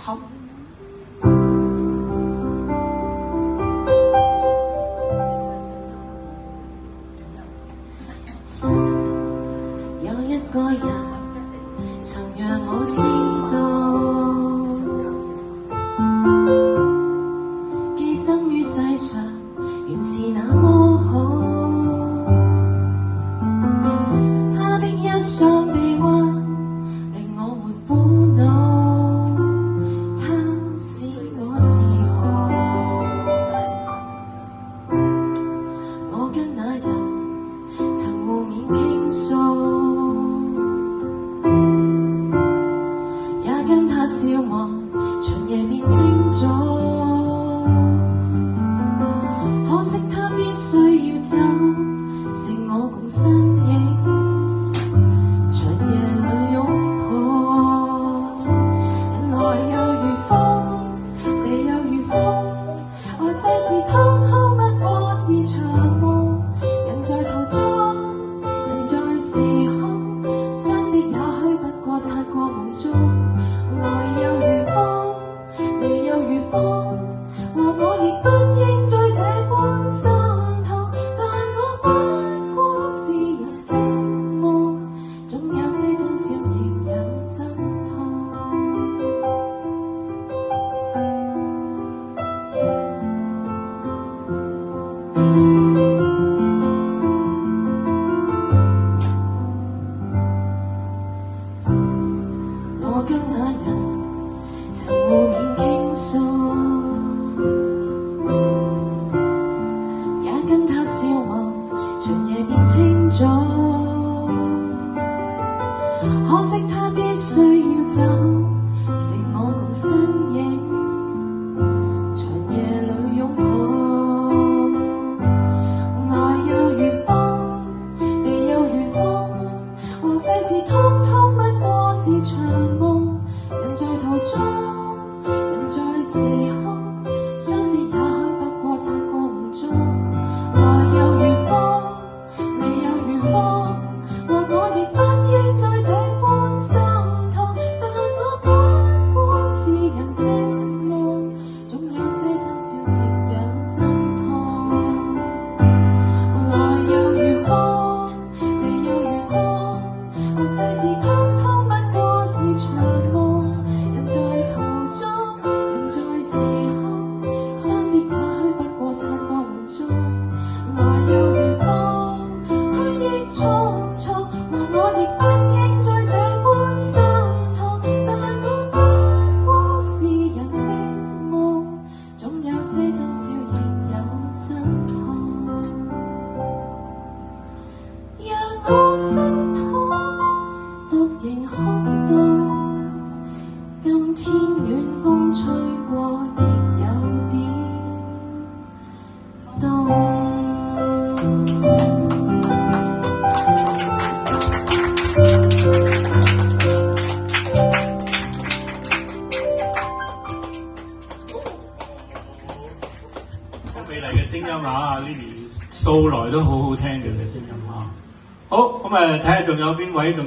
好。有一個人曾讓我知道，寄生於世上原是那麼好。他的一雙臂彎令我沒苦惱，他使我自豪。我跟那人曾互勉傾訴，也跟他笑望長夜變清早。可惜他必須要走，剩我共身影，長夜裏擁抱。人來又如風，離又如風，愛世事通通不過是場夢。人在途中，人在時空，相識也許不過擦過夢中。來又如風，離又如風，話我亦不應再這般心痛，但我不過是人非夢，總有些真笑亦有真痛。我跟那人曾互勉傾訴，也跟他笑望長夜變清早。可惜他必須要走，剩我共身影，長夜裏擁抱。來又如風，離又如風，和世事通通不過是場夢。人在途中，人在時空，相識也許不過擦過夢中。來又如風，離又如風，話我亦不應再這般心痛，但我不過是人非夢，總有些真笑亦有真痛。來又如風，離又如風，話世事通通不過是場夢。人在途中，人在時空，相識也許不過擦過夢中。來又如風，虛憶匆匆，話我亦不應再這般心痛，但我不過是人非夢，總有些真笑亦有真痛。讓我心痛，獨仍空洞。今天暖風吹過，亦有點凍。好美麗嘅聲音啊 ，Lily 素來都好好聽嘅聲音啊。好，咁睇下仲有邊位仲。